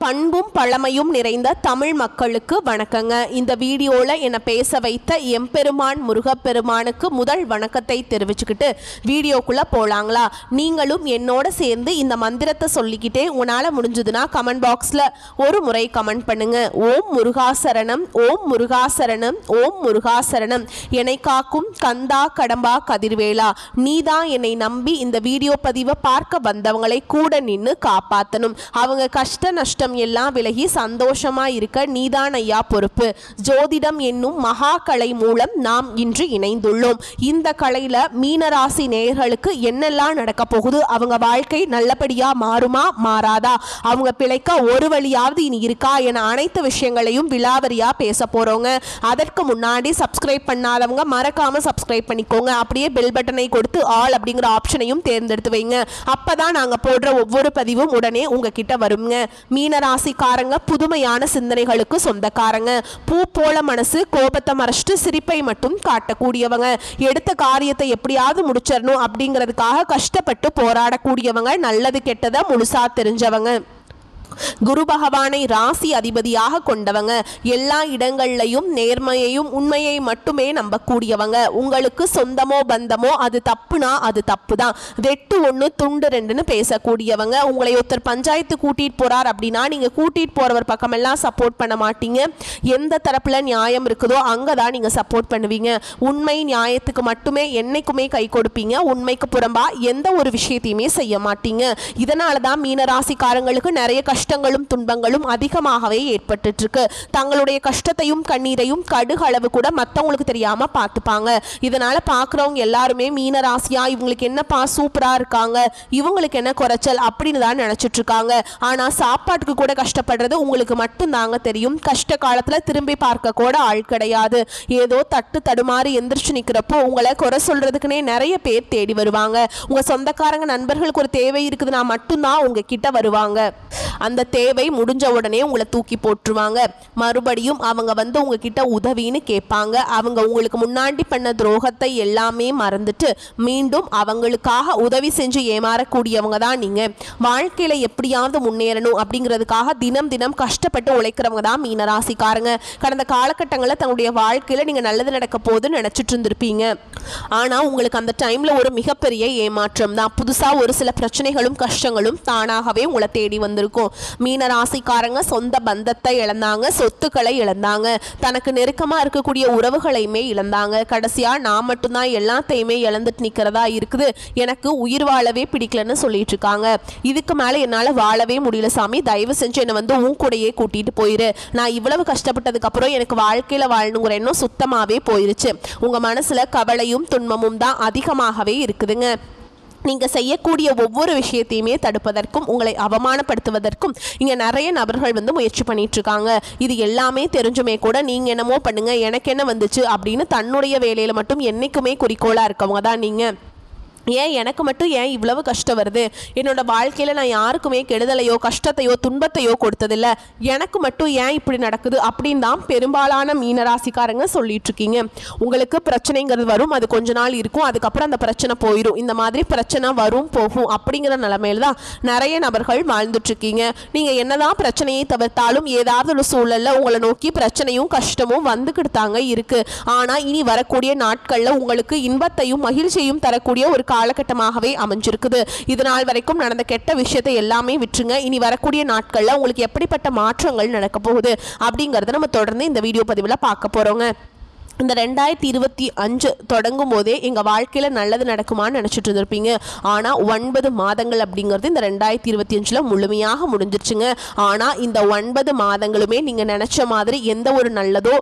பண்பும் பழமையும் நிறைந்த தமிழ் மக்களுக்கு வணக்கங்க. இந்த வீடியோவில் என்னை பேச வைத்த எம்பெருமான் முருகப்பெருமானுக்கு முதல் வணக்கத்தை தெரிவிச்சுக்கிட்டு வீடியோக்குள்ளே போகலாங்களா? நீங்களும் என்னோட சேர்ந்து இந்த மந்திரத்தை சொல்லிக்கிட்டே உங்களால் முடிஞ்சதுன்னா கமெண்ட் பாக்ஸில் ஒரு முறை கமெண்ட் பண்ணுங்க. ஓம் முருகாசரணம், ஓம் முருகாசரணம், ஓம் முருகாசரணம். என்னை காக்கும் கந்தா கடம்பா கதிர்வேலா, நீதான் என்னை நம்பி இந்த வீடியோ பதிவை பார்க்க வந்தவங்களை கூட நின்று காப்பாற்றணும். அவங்க கஷ்ட நஷ்டம் எல்லாம் விலகி சந்தோஷமா இருக்க நீதான் ஐயா பொறுப்பு. ஜோதிடம் என்னும் மகா கலை மூலம் நாம் இன்று இணைந்துள்ளோம். இந்த கலையில மீனராசி நேயர்களுக்கு என்னெல்லாம் நடக்க போகுது, அவங்க வாழ்க்கை நல்லபடியா மாறுமா மாறாதா, அவங்க பிழைக்க ஒரு வழியாவது இனி இருக்கா என அனைத்து விஷயங்களையும் விலாவரியா பேச போறோங்க. அதற்கு முன்னாடி சப்ஸ்கிரைப் பண்ணாதவங்க மறக்காம சப்ஸ்கிரைப் பண்ணிக்கோங்க. அப்படியே பெல் பட்டனை கொடுத்து ஆல் அப்படிங்கிற ஆப்ஷனையும் தேர்ந்தெடுத்து வைங்க. அப்பதான் நாங்க போடுற ஒவ்வொரு பதிவும் உடனே உங்ககிட்ட வருங்க. மீனராசிக்காரங்க புதுமையான சிந்தனைகளுக்கு சொந்தக்காரங்க. பூ போல மனசு, கோபத்தை மறைச்சிட்டு சிரிப்பை மட்டும் காட்டக்கூடியவங்க. எடுத்த காரியத்தை எப்படியாவது முடிச்சிடணும் அப்படிங்கிறதுக்காக கஷ்டப்பட்டு போராடக்கூடியவங்க. நல்லது கெட்டதை முழுசா தெரிஞ்சவங்க. குரு பகவானை ராசி அதிபதியாக கொண்டவங்க. எல்லா இடங்கள்லையும் நேர்மையையும் உண்மையை மட்டுமே நம்பக்கூடியவங்க. உங்களுக்கு சொந்தமோ பந்தமோ அது தப்புனா அது தப்பு தான், வெட்டு ஒன்று துண்டு ரெண்டுன்னு பேசக்கூடியவங்க. உங்களை ஒருத்தர் பஞ்சாயத்து கூட்டிட்டு போறார் அப்படின்னா நீங்க கூட்டிட்டு போறவர் பக்கமெல்லாம் சப்போர்ட் பண்ண மாட்டீங்க. எந்த தரப்புல நியாயம் இருக்குதோ அங்கதான் நீங்க சப்போர்ட் பண்ணுவீங்க. உண்மை நியாயத்துக்கு மட்டுமே என்னைக்குமே கை கொடுப்பீங்க. உண்மைக்கு புறம்பா எந்த ஒரு விஷயத்தையுமே செய்ய மாட்டீங்க. இதனாலதான் மீனராசிக்காரங்களுக்கு நிறைய கஷ்டங்களும் துன்பங்களும் அதிகமாகவே ஏற்பட்டு இருக்கு. தங்களுடைய கஷ்டத்தையும் கண்ணீரையும் கடுகளவு கூட மற்றவங்களுக்கு தெரியாம பார்த்துப்பாங்க. இதனால பார்க்குறவங்க எல்லாருமே மீனராசியா இவங்களுக்கு என்னப்பா சூப்பரா இருக்காங்க, இவங்களுக்கு என்ன குறைச்சல் அப்படின்னு தான் நினைச்சிட்டு இருக்காங்க. ஆனா சாப்பாட்டுக்கு கூட கஷ்டப்படுறது உங்களுக்கு மட்டும் தாங்க தெரியும். கஷ்ட காலத்துல திரும்பி பார்க்க கூட ஆள் கிடையாது. ஏதோ தட்டு தடுமாறி எந்திரிச்சு நிக்கிறப்போ உங்களை குறை சொல்றதுக்குன்னே நிறைய பேர் தேடி வருவாங்க. உங்க சொந்தக்காரங்க நண்பர்களுக்கு ஒரு தேவை இருக்குதுன்னா மட்டும்தான் உங்ககிட்ட வருவாங்க. அந்த தேவை முடிஞ்ச உடனே உங்களை தூக்கி போட்டுருவாங்க. மறுபடியும் அவங்க வந்து உங்ககிட்ட உதவின்னு கேட்பாங்க. அவங்க உங்களுக்கு முன்னாடி பண்ண துரோகத்தை எல்லாமே மறந்துட்டு மீண்டும் அவங்களுக்காக உதவி செஞ்சு ஏமாறக்கூடியவங்க தான் நீங்க. வாழ்க்கையில எப்படியாவது முன்னேறணும் அப்படிங்கிறதுக்காக தினம் தினம் கஷ்டப்பட்டு உழைக்கிறவங்க தான் மீனராசிக்காரங்க. கடந்த காலகட்டங்களில் தன்னுடைய வாழ்க்கையில நீங்க நல்லது நடக்க போகுதுன்னு நினைச்சிட்டு இருந்திருப்பீங்க. ஆனா உங்களுக்கு அந்த டைம்ல ஒரு மிகப்பெரிய ஏமாற்றம் தான். புதுசா ஒரு சில பிரச்சனைகளும் கஷ்டங்களும் தானாகவே உங்களை தேடி வந்திருக்கும். மீனராசிக்காரங்க சொந்த பந்தத்தை இழந்தாங்க, சொத்துக்களை இழந்தாங்க, தனக்கு நெருக்கமா இருக்கக்கூடிய உறவுகளையுமே இழந்தாங்க. கடைசியா நான் மட்டும்தான் எல்லாத்தையுமே இழந்துட்டு நிக்கிறதா இருக்குது, எனக்கு உயிர் வாழவே பிடிக்கலன்னு சொல்லிட்டு இருக்காங்க. இதுக்கு மேல என்னால வாழவே முடியல சாமி, தயவு செஞ்சு என்னை வந்து உன் கூடையே கூட்டிட்டு போயிரு. நான் இவ்வளவு கஷ்டப்பட்டதுக்கு அப்புறம் எனக்கு வாழ்க்கையில வாழணுங்கிற எண்ணம் சுத்தமாவே போயிருச்சு. உங்க மனசுல கவலையும் துன்பமும் தான் அதிகமாகவே இருக்குதுங்க. நீங்க செய்யக்கூடிய ஒவ்வொரு விஷயத்தையுமே தடுப்பதற்கும் உங்களை அவமானப்படுத்துவதற்கும் இங்க நிறைய நபர்கள் வந்து முயற்சி பண்ணிட்டு இருக்காங்க. இது எல்லாமே தெரிஞ்சுமே கூட நீங்க என்னமோ பண்ணுங்க, எனக்கு என்ன வந்துச்சு அப்படின்னு தன்னுடைய வேலையில மட்டும் என்னைக்குமே குறிக்கோளா இருக்கவங்க தான் நீங்க. ஏன் எனக்கு மட்டும் ஏன் இவ்வளவு கஷ்டம் வருது, என்னோட வாழ்க்கையில் நான் யாருக்குமே கெடுதலையோ கஷ்டத்தையோ துன்பத்தையோ கொடுத்ததில்ல, எனக்கு மட்டும் ஏன் இப்படி நடக்குது அப்படின்னு தான் பெரும்பாலான மீனராசிக்காரங்க சொல்லிட்டு இருக்கீங்க. உங்களுக்கு பிரச்சனைங்கிறது வரும், அது கொஞ்ச நாள் இருக்கும், அதுக்கப்புறம் அந்த பிரச்சனை போயிடும். இந்த மாதிரி பிரச்சனை வரும் போகும் அப்படிங்கிற நிலைமையில தான் நிறைய நபர்கள் வாழ்ந்துட்டு இருக்கீங்க. நீங்கள் என்னதான் பிரச்சனையை தவிர்த்தாலும் ஏதாவது ஒரு சூழலில் உங்களை நோக்கி பிரச்சனையும் கஷ்டமும் வந்துக்கிட்டு இருக்கு. ஆனால் இனி வரக்கூடிய நாட்களில் உங்களுக்கு இன்பத்தையும் மகிழ்ச்சியையும் தரக்கூடிய ஒரு காலகட்டமாகவே அமைஞ்சிருக்குது. இதனால் வரைக்கும் நடந்த கெட்ட விஷயத்தை எல்லாமே விட்டுருங்க. இனி வரக்கூடிய நாட்கள்ல உங்களுக்கு எப்படிப்பட்ட மாற்றங்கள் நடக்க போகுது அப்படிங்கறத நம்ம தொடர்ந்து இந்த வீடியோ பதிவில் பார்க்க போறோங்க. இந்த 2025 தொடங்கும் போதே எங்கள் வாழ்க்கையில் நல்லது நடக்குமான்னு நினச்சிட்டு இருந்திருப்பீங்க. ஆனால் 9 மாதங்கள் அப்படிங்கிறது இந்த 2025 முழுமையாக முடிஞ்சிருச்சுங்க. ஆனால் இந்த 9 மாதங்களுமே நீங்கள் நினச்ச மாதிரி எந்த ஒரு நல்லதோ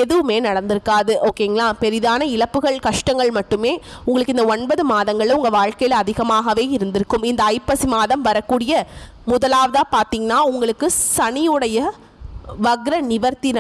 எதுவுமே நடந்திருக்காது. ஓகேங்களா? பெரிதான இழப்புகள் கஷ்டங்கள் மட்டுமே உங்களுக்கு இந்த 9 மாதங்களில் உங்கள் வாழ்க்கையில் அதிகமாகவே இருந்திருக்கும். இந்த ஐப்பசி மாதம் வரக்கூடிய முதலாவதாக பார்த்தீங்கன்னா உங்களுக்கு சனியுடைய வக்ர நிவர்த்தி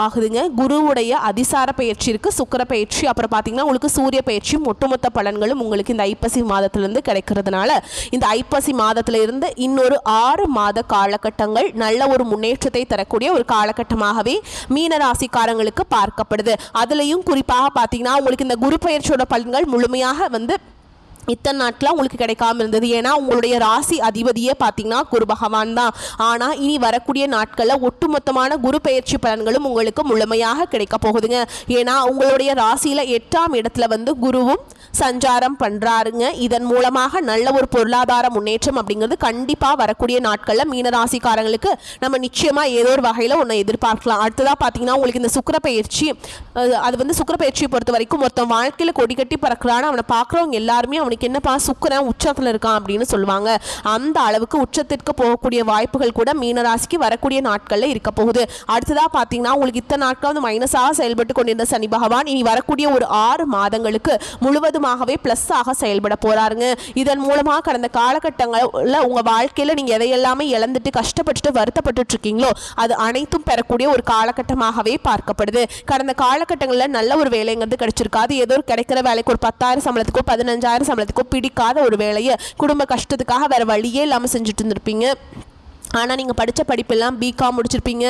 ஆகுதுங்க. குருவுடைய அதிசார பயிற்சி இருக்குது, சுக்கிர பயிற்சி, அப்புறம் பார்த்தீங்கன்னா உங்களுக்கு சூரிய பயிற்சியும் ஒட்டுமொத்த பலன்களும் உங்களுக்கு இந்த ஐப்பசி மாதத்திலிருந்து கிடைக்கிறதுனால இந்த ஐப்பசி மாதத்திலிருந்து இன்னொரு 6 மாத காலகட்டங்கள் நல்ல ஒரு முன்னேற்றத்தை தரக்கூடிய ஒரு காலகட்டமாகவே மீனராசிக்காரங்களுக்கு பார்க்கப்படுது. அதுலேயும் குறிப்பாக பார்த்தீங்கன்னா உங்களுக்கு இந்த குரு பயிற்சியோட பலன்கள் முழுமையாக வந்து இத்தனை நாட்டில் உங்களுக்கு கிடைக்காம இருந்தது. ஏன்னா உங்களுடைய ராசி அதிபதியே பார்த்தீங்கன்னா குரு பகவான் தான். ஆனால் இனி வரக்கூடிய நாட்களில் ஒட்டுமொத்தமான குரு பெயர்ச்சி பலன்களும் உங்களுக்கு முழுமையாக கிடைக்க போகுதுங்க. ஏன்னா உங்களுடைய ராசியில் 8ஆம் இடத்துல வந்து குருவும் சஞ்சாரம் பண்ணுறாருங்க. இதன் மூலமாக நல்ல ஒரு பொருளாதார முன்னேற்றம் அப்படிங்கிறது கண்டிப்பாக வரக்கூடிய நாட்களில் மீனராசிக்காரங்களுக்கு நம்ம நிச்சயமாக ஏதோ ஒரு வகையில் ஒன்று எதிர்பார்க்கலாம். அடுத்ததாக பார்த்தீங்கன்னா உங்களுக்கு இந்த சுக்கிர பயிற்சி, அது வந்து சுக்கிர பயிற்சியை பொறுத்த வரைக்கும் மொத்தம் வாழ்க்கையில் கொடி கட்டி பறக்கிறான்னு அவனை பார்க்குறவங்க எல்லாருமே அவனுக்கு என்னப்பா சுக்கிரன் உச்சத்தில் இருக்கான் அப்படின்னு சொல்லுவாங்க. அந்த அளவுக்கு உச்சத்திற்கு போகக்கூடிய வாய்ப்புகள் கூட மீனராசிக்கு வரக்கூடிய நாட்களில் இருக்க போகுது. அடுத்ததாக பார்த்தீங்கன்னா உங்களுக்கு இத்தனை நாட்கள் வந்து மைனஸாக செயல்பட்டு கொண்டிருந்த சனி பகவான் இனி வரக்கூடிய ஒரு 6 மாதங்களுக்கு முழுவதுமாகவே பிளஸ் ஆக செயல்பட போறாருங்க. இதன் மூலமாக கடந்த காலகட்டங்களில் உங்கள் வாழ்க்கையில் நீங்கள் எதையெல்லாமே இழந்துட்டு கஷ்டப்பட்டுட்டு வருத்தப்பட்டு இருக்கீங்களோ அது அனைத்தும் பெறக்கூடிய ஒரு காலகட்டமாகவே பார்க்கப்படுது. கடந்த காலகட்டங்களில் நல்ல ஒரு வேலைங்கிறது கிடைச்சிருக்காது. ஏதோ கிடைக்கிற வேலைக்கு ஒரு 10,000 சம்பளத்துக்கோ 15,000 சம்பளத்துக்கோ பிடிக்காத ஒரு வேலையை குடும்ப கஷ்டத்துக்காக வேற வழியே இல்லாமல் செஞ்சுட்டு இருந்திருப்பீங்க. ஆனால் நீங்கள் படித்த படிப்பெல்லாம் பிகாம் முடிச்சிருப்பீங்க,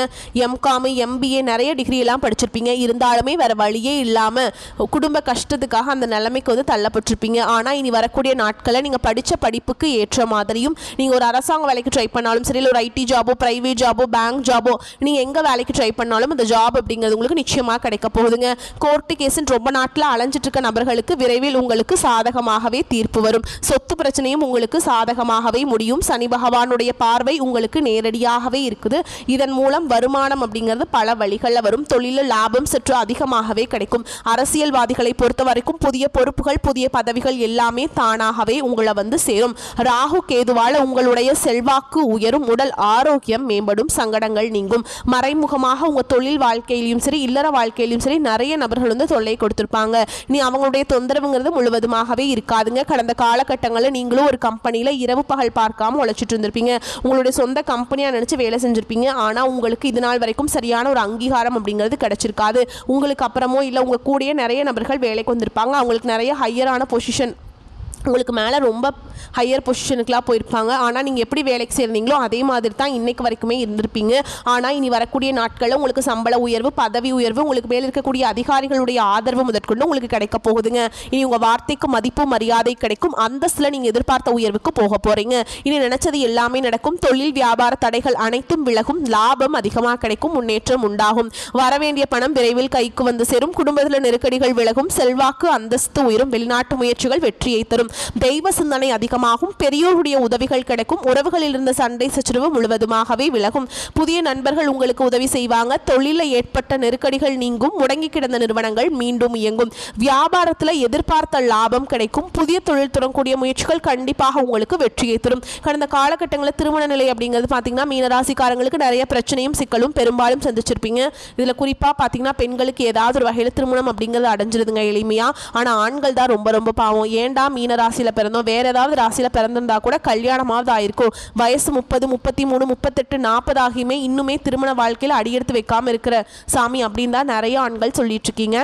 எம்காம், எம்பிஏ நிறைய டிகிரியெல்லாம் படிச்சிருப்பீங்க. இருந்தாலுமே வேறு வழியே இல்லாமல் குடும்ப கஷ்டத்துக்காக அந்த நிலைமைக்கு வந்து தள்ளப்பட்டிருப்பீங்க. ஆனால் இனி வரக்கூடிய நாட்களில் நீங்கள் படித்த படிப்புக்கு ஏற்ற மாதிரியும் நீங்கள் ஒரு அரசாங்க வேலைக்கு ட்ரை பண்ணாலும் சரி, இல்லை ஒரு ஐடி ஜாபோ, ப்ரைவேட் ஜாபோ, பேங்க் ஜாபோ, நீங்கள் எங்கே வேலைக்கு ட்ரை பண்ணாலும் அந்த ஜாப் அப்படிங்கிறது உங்களுக்கு நிச்சயமாக கிடைக்க போகுதுங்க. கோர்ட்டு கேஸுன்னு ரொம்ப நாட்டில் அலைஞ்சிட்டு இருக்க நபர்களுக்கு விரைவில் உங்களுக்கு சாதகமாகவே தீர்ப்பு வரும். சொத்து பிரச்சனையும் உங்களுக்கு சாதகமாகவே முடியும். சனி பகவானுடைய பார்வை உங்களுக்கு நேரடியாகவே இருக்குது. இதன் மூலம் வருமானம் அப்படிங்கிறது பல வழிகளில் வரும். தொழிலில் லாபம் சற்று அதிகமாகவே கிடைக்கும். அரசியல்வாதிகளை பொறுத்த வரைக்கும் புதிய பொறுப்புகள், புதிய பதவிகள் எல்லாமே தானாகவே உங்களை வந்து சேரும். ராகு கேதுவால் உங்களுடைய செல்வாக்கு உயரும், உடல் ஆரோக்கியம் மேம்படும், சங்கடங்கள் நீங்கும். மறைமுகமாக உங்கள் தொழில் வாழ்க்கையிலும் சரி, இல்லற வாழ்க்கையிலும் சரி நிறைய நபர்கள் வந்து தொல்லை கொடுத்திருப்பாங்க. நீ அவங்களுடைய தொந்தரவுங்கிறது முழுவதுமாகவே இருக்காதுங்க. கடந்த காலகட்டங்களில் நீங்களும் ஒரு கம்பெனியில் இரவு பகல் பார்க்காம உழைச்சிட்டு இருந்திருப்பீங்க. உங்களுடைய சொந்த கம்பெனியாக நினச்சி வேலை செஞ்சுருப்பீங்க. ஆனால் உங்களுக்கு இது நாள் வரைக்கும் சரியான ஒரு அங்கீகாரம் அப்படிங்கிறது கிடைச்சிருக்காது. உங்களுக்கு அப்புறமோ இல்லை உங்கள் கூடயே நிறைய நபர்கள் வேலைக்கு வந்திருப்பாங்க. அவங்களுக்கு நிறைய ஹையரான பொசிஷன், உங்களுக்கு மேலே ரொம்ப ஹையர் பொசிஷனுக்குலாம் போயிருப்பாங்க. ஆனால் நீங்கள் எப்படி வேலைக்கு சேர்ந்தீங்களோ அதே மாதிரி தான் இன்றைக்கு வரைக்குமே இருந்திருப்பீங்க. ஆனால் இனி வரக்கூடிய நாட்களில் உங்களுக்கு சம்பள உயர்வு, பதவி உயர்வு, உங்களுக்கு மேலே இருக்கக்கூடிய அதிகாரிகளுடைய ஆதரவு முதற்கொண்டு உங்களுக்கு கிடைக்க போகுதுங்க. இனி உங்கள் வார்த்தைக்கு மதிப்பு மரியாதை கிடைக்கும். அந்தஸ்தில் நீங்கள் எதிர்பார்த்த உயர்வுக்கு போக போகிறீங்க. இனி நினச்சது எல்லாமே நடக்கும். தொழில் வியாபார தடைகள் அனைத்தும் விலகும். லாபம் அதிகமாக கிடைக்கும். முன்னேற்றம் உண்டாகும். வரவேண்டிய பணம் விரைவில் கைக்கு வந்து சேரும். குடும்பத்தில் நெருக்கடிகள் விலகும். செல்வாக்கு அந்தஸ்து உயரும். வெளிநாட்டு முயற்சிகள் வெற்றியை தரும். தெய்வ சிந்தனை அதிகமாகும். பெரியோருடைய உதவிகள் கிடைக்கும். உறவுகளில் இருந்த சண்டை சச்சரவு முழுவதுமாகவே விலகும். புதிய நண்பர்கள் உங்களுக்கு உதவி செய்வாங்க. தொழிலில் ஏற்பட்ட நெருக்கடிகள் நீங்கும். முடங்கி கிடந்த நிறுவனங்கள் மீண்டும் இயங்கும். வியாபாரத்தில் எதிர்பார்த்த லாபம் கிடைக்கும். புதிய தொழில் தொடங்கக்கூடிய முயற்சிகள் கண்டிப்பாக உங்களுக்கு வெற்றியை தரும். கடந்த காலகட்டங்களில் திருமண நிலை அப்படிங்கிறது பார்த்தீங்கன்னா மீனராசிக்காரங்களுக்கு நிறைய பிரச்சனையும் சிக்கலும் பெரும்பாலும் சந்திச்சிருப்பீங்க. இதில் குறிப்பாக பார்த்தீங்கன்னா பெண்களுக்கு ஏதாவது ஒரு வகையில் திருமணம் அப்படிங்கிறது அடைஞ்சிருதுங்க எளிமையாக. ஆனால் ஆண்கள் தான் ரொம்ப ரொம்ப பாவம். ஏண்டா மீனராசியில் பிறந்தோம், வேற ஏதாவது ராசியில் பிறந்திருந்தா கூட கல்யாணமாவது ஆயிருக்கும். வயசு 30, 33, 38, 40 ஆகியுமே இன்னுமே திருமண வாழ்க்கையில் அடியெடுத்து வைக்காமல் இருக்கிற சாமி அப்படின்னு தான் நிறைய ஆண்கள் சொல்லிட்டு இருக்கீங்க.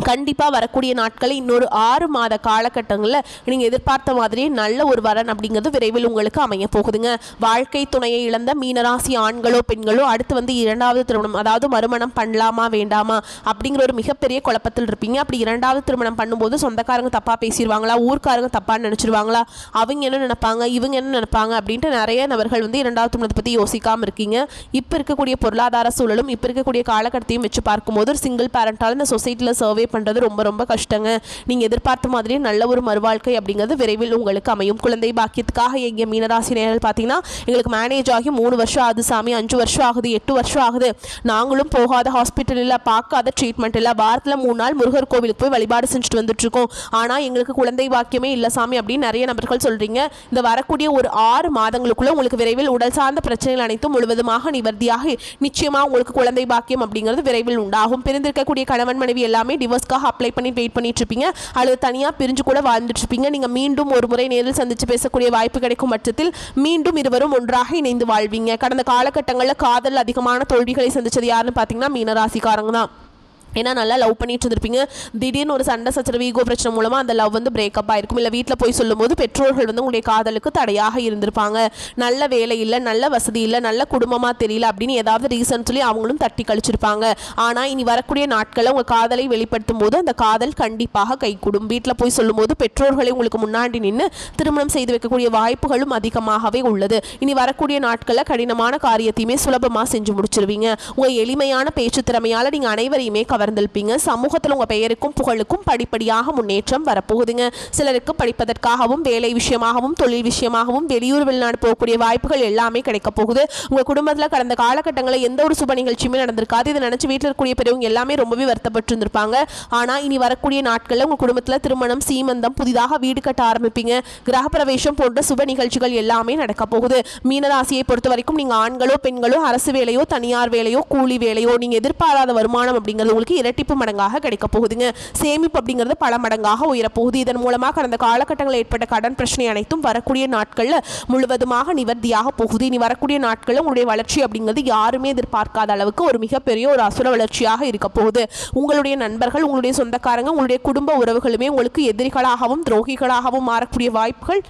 கண்டிப்பாக வரக்கூடிய நாட்களில் இன்னொரு 6 மாத காலகட்டங்களில் நீங்கள் எதிர்பார்த்த மாதிரியே நல்ல ஒரு வரன் அப்படிங்கிறது விரைவில் உங்களுக்கு அமைய போகுதுங்க. வாழ்க்கை துணையை இழந்த மீனராசி ஆண்களோ பெண்களோ அடுத்து வந்து 2வது திருமணம், அதாவது மறுமணம் பண்ணலாமா வேண்டாமா அப்படிங்கிற ஒரு மிகப்பெரிய குழப்பத்தில் இருப்பீங்க. அப்படி 2வது திருமணம் பண்ணும்போது சொந்தக்காரங்க தப்பாக பேசிடுவாங்களா, ஊர்க்காரங்க தப்பாக நினச்சிருவாங்களா, அவங்க என்ன நினைப்பாங்க, இவங்க என்ன நினைப்பாங்க அப்படின்ட்டு நிறைய நபர்கள் வந்து 2வது திருமணத்தை பற்றி யோசிக்காமல் இருக்கீங்க. இப்போ இருக்கக்கூடிய பொருளாதார சூழலும் இப்போ இருக்கக்கூடிய காலகட்டத்தையும் வச்சு பார்க்கும்போது ஒரு சிங்கிள் பேரண்டால் இந்த சொசைட்டியில் சர்வே பண்ணுறது ரொம்ப ரொம்ப கஷ்டங்க. நீங்கள் எதிர்பார்த்த மாதிரியே நல்ல ஒரு மறுவாழ்க்கை அப்படிங்கிறது விரைவில் உங்களுக்கு அமையும். குழந்தை பாக்கியத்துக்காக எங்கள் மீனராசி நேயர்கள் பார்த்தீங்கன்னா எங்களுக்கு மேரேஜ் ஆகி 3 வருஷம் ஆகுது சாமி, 5 வருஷம் ஆகுது, 8 வருஷம் ஆகுது, நாங்களும் போகாத ஹாஸ்பிட்டல் இல்லை, பார்க்காத ட்ரீட்மெண்ட் இல்லை, வாரத்தில் 3 நாள் முருகர் கோவிலுக்கு போய் வழிபாடு செஞ்சுட்டு வந்துட்டுருக்கோம், ஆனால் எங்களுக்கு குழந்தை பாக்கியமே இல்லை சாமி அப்படின்னு நிறைய நபர்கள் சொல்கிறீங்க. இந்த வரக்கூடிய ஒரு 6 மாதங்களுக்குள்ள உங்களுக்கு விரைவில் உடல் சார்ந்த பிரச்சனைகள் அனைத்தும் முழுவதுமாக நிவர்த்தியாக நிச்சயமாக உங்களுக்கு குழந்தை பாக்கியம் அப்படிங்கிறது விரைவில் உண்டாகும். பிரிந்திருக்கக்கூடிய கணவன் மனைவி எல்லாமே டிவோர்ஸ்க்காக அப்ளை பண்ணி வெயிட் பண்ணிட்டு இருப்பீங்க, அல்லது தனியாக பிரிஞ்சு கூட வாழ்ந்துட்டு இருப்பீங்க. நீங்கள் மீண்டும் ஒரு முறை நேரில் சந்தித்து பேசக்கூடிய வாய்ப்பு கிடைக்கும் பட்சத்தில் மீண்டும் இருவரும் ஒன்றாக இணைந்து வாழ்வீங்க. கடந்த காலகட்டங்களில் காதல் அதிகமான தோல்விகளை சந்திச்சது யாருன்னு பார்த்தீங்கன்னா மீனராசிக்காரங்க தான். ஏன்னா நல்லா லவ் பண்ணிட்டு இருந்திருப்பீங்க. திடீர்னு ஒரு சண்டை சச்சரவு ஈகோ பிரச்சனை மூலமாக அந்த லவ் வந்து பிரேக்கப் ஆயிருக்கும். இல்லை வீட்டில் போய் சொல்லும்போது பெற்றோர்கள் வந்து உங்களுடைய காதலுக்கு தடையாக இருந்திருப்பாங்க. நல்ல வேலை இல்லை, நல்ல வசதி இல்லை, நல்ல குடும்பமாக தெரியல அப்படின்னு ஏதாவது ரீசன் சொல்லி அவங்களும் தட்டி கழிச்சிருப்பாங்க. ஆனால் இனி வரக்கூடிய நாட்களில் உங்கள் காதலை வெளிப்படுத்தும் போது அந்த காதல் கண்டிப்பாக கைகூடும். வீட்டில் போய் சொல்லும்போது பெற்றோர்களை உங்களுக்கு முன்னாடி நின்று திருமணம் செய்து வைக்கக்கூடிய வாய்ப்புகளும் அதிகமாகவே உள்ளது. இனி வரக்கூடிய நாட்களில் கடினமான காரியத்தையுமே சுலபமாக செஞ்சு முடிச்சிருவீங்க. உங்கள் எளிமையான பேச்சு திறமையால் நீங்கள் அனைவரையுமே கவர்ந்திருப்பீங்க. சமூகத்தில் உங்கள் பெயருக்கும் புகழுக்கும் படிப்படியாக முன்னேற்றம் வரப்போகுதுங்க. சிலருக்கு படிப்பதற்காகவும் வேலை விஷயமாகவும் தொழில் விஷயமாகவும் வெளியூர் வெளிநாடு போகக்கூடிய வாய்ப்புகள் எல்லாமே கிடைக்க போகுது. உங்கள் குடும்பத்தில் கடந்த காலகட்டங்களில் எந்த ஒரு சுப நிகழ்ச்சியுமே நடந்திருக்காது. இதை நினச்சி வீட்டில் இருக்கக்கூடிய பெரியவங்க எல்லாமே ரொம்பவே வருத்தப்பட்டு இருந்திருப்பாங்க. ஆனால் இனி வரக்கூடிய நாட்களில் உங்கள் குடும்பத்தில் திருமணம், சீமந்தம், புதிதாக வீடு கட்ட ஆரம்பிப்பீங்க. கிரகப்பிரவேசம் போன்ற சுப நிகழ்ச்சிகள் எல்லாமே நடக்க போகுது. மீனராசியை பொறுத்த வரைக்கும் நீங்கள் ஆண்களோ பெண்களோ அரசு வேலையோ தனியார் வேலையோ கூலி வேலையோ நீங்கள் எதிர்பாராத வருமானம் அப்படிங்கிறது உங்களுக்கு இரட்டிப்பு மடங்காக கிடைக்க போகுதுங்க. சேமிப்பு அப்படிங்கிறது பல மடங்காக உயரப்போகுது. இதன் மூலமாக கடந்த காலகட்டங்களில் ஏற்பட்ட கடன் பிரச்சனை அனைத்தும் வரக்கூடிய நாட்களில் முழுவதுமாக நிவர்த்தியாக போகுது. இனி வரக்கூடிய நாட்களில் உங்களுடைய வளர்ச்சி அப்படிங்கிறது யாருமே எதிர்பார்க்காத அளவுக்கு ஒரு மிகப்பெரிய ஒரு அசுர வளர்ச்சியாக இருக்க போகுது. உங்களுடைய நண்பர்கள், உங்களுடைய சொந்தக்காரங்க, உங்களுடைய குடும்ப உறவுகளுமே உங்களுக்கு எதிரிகளாகவும் துரோகிகளாகவும் மாறக்கூடிய வாய்ப்புகள்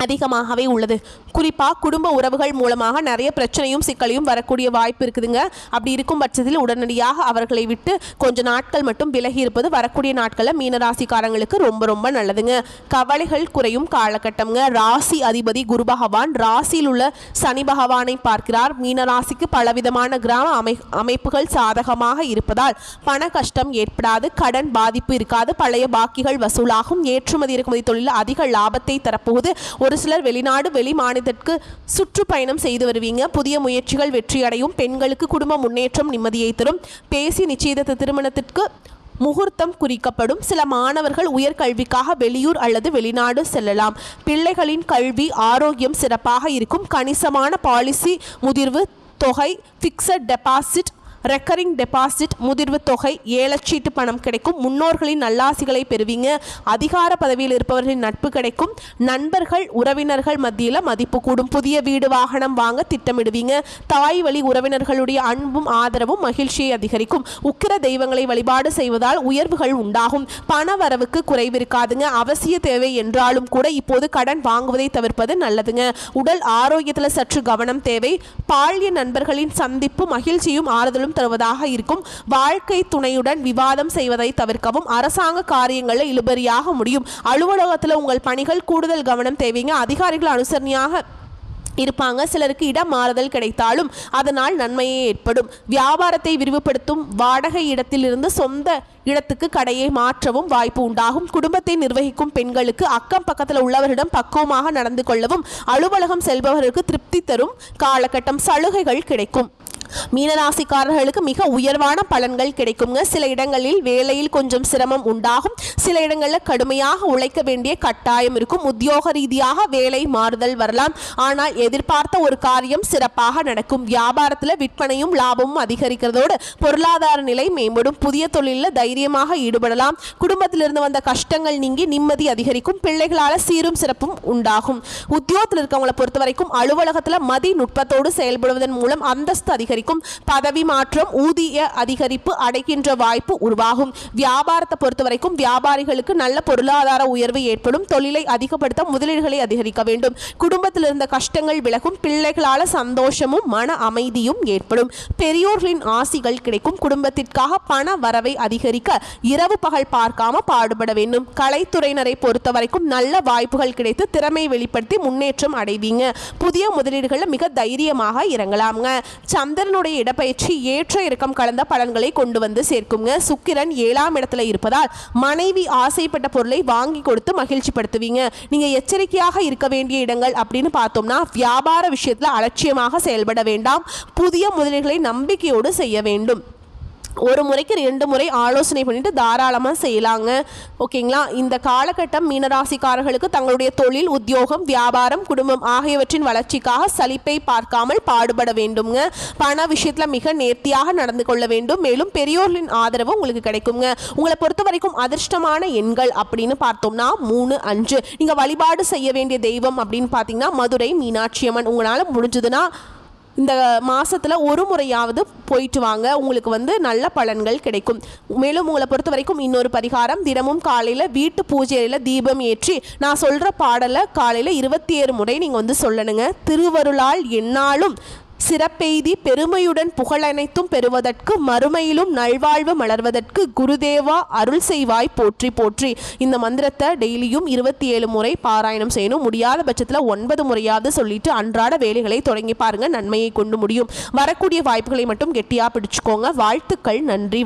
அதிகமாகவே உள்ளது. குறிப்பாக குடும்ப உறவுகள் மூலமாக நிறைய பிரச்சனையும் சிக்கலையும் வரக்கூடிய வாய்ப்பு இருக்குதுங்க. அப்படி இருக்கும் பட்சத்தில் உடனடியாக அவர்களை விட்டு கொஞ்ச நாட்கள் மட்டும் விலகி இருப்பது வரக்கூடிய நாட்களில் மீனராசிக்காரங்களுக்கு ரொம்ப ரொம்ப நல்லதுங்க. கவலைகள் குறையும் காலகட்டம்ங்க. ராசி அதிபதி குரு பகவான் ராசியில் உள்ள சனி பகவானை பார்க்கிறார். மீனராசிக்கு பலவிதமான கிராம அமைப்புகள் சாதகமாக இருப்பதால் பண கஷ்டம் ஏற்படாது, கடன் பாதிப்பு இருக்காது, பழைய பாக்கிகள் வசூலாகும், ஏற்றுமதி இறக்குமதி தொழில் அதிக லாபத்தை தரப்போகுது. ஒரு சிலர் வெளிநாடு வெளி மாநிலத்திற்கு சுற்றுப்பயணம் செய்து வருவீங்க. புதிய முயற்சிகள் வெற்றியடையும். பெண்களுக்கு குடும்ப முன்னேற்றம் நிம்மதியை தரும். பேசி நிச்சயித்த திருமணத்திற்கு முகூர்த்தம் குறிக்கப்படும். சில மாணவர்கள் உயர்கல்விக்காக வெளியூர் அல்லது வெளிநாடு செல்லலாம். பிள்ளைகளின் கல்வி ஆரோக்கியம் சிறப்பாக இருக்கும். கணிசமான பாலிசி முதிர்வு தொகை, பிக்சட் டெபாசிட், ரெக்கரிங் டெபாசிட், முதிர்வு தொகை, ஏலச்சீட்டு பணம் கிடைக்கும். முன்னோர்களின் நல்லாசிகளை பெறுவீங்க. அதிகார பதவியில் இருப்பவர்களின் நட்பு கிடைக்கும். நண்பர்கள் உறவினர்கள் மத்தியில் மதிப்பு கூடும். புதிய வீடு வாகனம் வாங்க திட்டமிடுவீங்க. தாய் வழி உறவினர்களுடைய அன்பும் ஆதரவும் மகிழ்ச்சியை அதிகரிக்கும். உக்கிர தெய்வங்களை வழிபாடு செய்வதால் உயர்வுகள் உண்டாகும். பண வரவுக்கு குறைவிருக்காதுங்க. அவசிய தேவை என்றாலும் கூட இப்போது கடன் வாங்குவதை தவிர்ப்பது நல்லதுங்க. உடல் ஆரோக்கியத்தில் சற்று கவனம் தேவை. பால்ய நண்பர்களின் சந்திப்பு மகிழ்ச்சியும் ஆறுதலும் தருவதாக இருக்கும். வாழ்க்கை துணையுடன் விவாதம் செய்வதை தவிர்க்கவும். அரசாங்க காரியங்களில் இழுபறியாக முடியும். அலுவலகத்தில் உங்கள் பணிகள் கூடுதல் கவனம் தேவைங்க. அதிகாரிகள் அனுசரணையாக இருப்பாங்க. சிலருக்கு இடம் மாறுதல் கிடைத்தாலும் அதனால் நன்மையே ஏற்படும். வியாபாரத்தை விரிவுபடுத்தும். வாடகை இடத்திலிருந்து சொந்த இடத்துக்கு கடையை மாற்றவும் வாய்ப்பு உண்டாகும். குடும்பத்தை நிர்வகிக்கும் பெண்களுக்கு அக்கம் பக்கத்தில் உள்ளவரிடம் பக்குவமாக நடந்து கொள்ளவும். அலுவலகம் செல்பவர்களுக்கு திருப்தி தரும் காலகட்டம். சலுகைகள் கிடைக்கும். மீனராசிக்காரர்களுக்கு மிக உயர்வான பலன்கள் கிடைக்குங்க. சில இடங்களில் வேலையில் கொஞ்சம் சிரமம் உண்டாகும். சில இடங்களில் கடுமையாக உழைக்க வேண்டிய கட்டாயம் இருக்கும். உத்தியோக ரீதியாக வேலை மாறுதல் வரலாம். ஆனால் எதிர்பார்த்த ஒரு காரியம் சிறப்பாக நடக்கும். வியாபாரத்தில் விற்பனையும் லாபமும் அதிகரிக்கிறதோடு பொருளாதார நிலை மேம்படும். புதிய தொழிலில் தைரியமாக ஈடுபடலாம். குடும்பத்திலிருந்து வந்த கஷ்டங்கள் நீங்கி நிம்மதி அதிகரிக்கும். பிள்ளைகளால் சீரும் சிறப்பும் உண்டாகும். உத்தியோகத்தில் இருக்கவங்களை பொறுத்த வரைக்கும் அலுவலகத்தில் மதி நுட்பத்தோடு செயல்படுவதன் மூலம் அந்தஸ்து அதிகரிக்கும். பதவி மாற்றம், ஊதிய அதிகரிப்பு அடைகின்ற வாய்ப்பு உருவாகும். வியாபாரத்தை பொறுத்த வரைக்கும் வியாபாரிகளுக்கு நல்ல பொருளாதார உயர்வு ஏற்படும். தொழிலை அதிகப்படுத்த முதலீடுகளை அதிகரிக்க வேண்டும். குடும்பத்தில் இருந்த கஷ்டங்கள் விலகும். பிள்ளைகளால் சந்தோஷமும் மன அமைதியும் ஏற்படும். பெரியோர்களின் ஆசிகள் கிடைக்கும். குடும்பத்திற்காக பண வரவை அதிகரிக்க இரவு பகல் பார்க்காம பாடுபட வேண்டும். கலைத்துறையினரை பொறுத்த வரைக்கும் நல்ல வாய்ப்புகள் கிடைத்து திறமை வெளிப்படுத்தி முன்னேற்றம் அடைவீங்க. புதிய முதலீடுகளில் மிக தைரியமாக இறங்கலாம்ங்க. சந்திரனுடைய இடப்பெயர்ச்சி ஏற்ற இறக்கம் கலந்த பலன்களை கொண்டு வந்து சேர்க்குங்க. சுக்கிரன் 7ஆம் இடத்துல இருப்பதால் மனைவி ஆசைப்பட்ட பொருளை வாங்கி கொடுத்து மகிழ்ச்சி படுத்துவீங்க. நீங்க எச்சரிக்கையாக இருக்க வேண்டிய இடங்கள் அப்படின்னு பார்த்தோம்னா வியாபார விஷயத்துல அலட்சியமாக செயல்பட வேண்டாம். புதிய முதலீடுகளை நம்பிக்கையோடு செய்ய வேண்டும். ஒரு முறைக்கு 2 முறை ஆலோசனை பண்ணிட்டு தாராளமாக செய்யலாங்க. ஓகேங்களா. இந்த காலகட்டம் மீனராசிக்காரர்களுக்கு தங்களுடைய தொழில், உத்தியோகம், வியாபாரம், குடும்பம் ஆகியவற்றின் வளர்ச்சிக்காக சலிப்பை பார்க்காமல் பாடுபட வேண்டுங்க. பண விஷயத்தில் மிக நேர்த்தியாக நடந்து கொள்ள வேண்டும். மேலும் பெரியோர்களின் ஆதரவு உங்களுக்கு கிடைக்குங்க. உங்களை பொறுத்த வரைக்கும் அதிர்ஷ்டமான எண்கள் அப்படின்னு பார்த்தோம்னா 3, 5. நீங்கள் வழிபாடு செய்ய வேண்டிய தெய்வம் அப்படின்னு பார்த்தீங்கன்னா மதுரை மீனாட்சி அம்மன். உங்களால் முடிஞ்சதுன்னா இந்த மாதத்தில் ஒரு முறையாவது போயிட்டு வாங்க, உங்களுக்கு வந்து நல்ல பலன்கள் கிடைக்கும். மேலும் உங்களை பொறுத்த வரைக்கும் இன்னொரு பரிகாரம், தினமும் காலையில் வீட்டு பூஜையில் தீபம் ஏற்றி நான் சொல்கிற பாடலை காலையில் 27 முறை நீங்கள் வந்து சொல்லணுங்க. திருவருளால் எந்நாளும் சிறப்பெய்தி பெருமையுடன் புகழனைத்தும் பெறுவதற்கு மறுமையிலும் நல்வாழ்வு மலர்வதற்கு குருதேவா அருள் செய்வாய் போற்றி போற்றி. இந்த மந்திரத்தை டெய்லியும் 27 முறை பாராயணம் செய்யணும். முடியாத பட்சத்தில் 9 முறையாவது சொல்லிட்டு அன்றாட வேலைகளை தொடங்கி பாருங்க, நன்மையை கொண்டு முடியும். வரக்கூடிய வாய்ப்புகளை மட்டும் கெட்டியாக பிடிச்சுக்கோங்க. வாழ்த்துக்கள். நன்றி.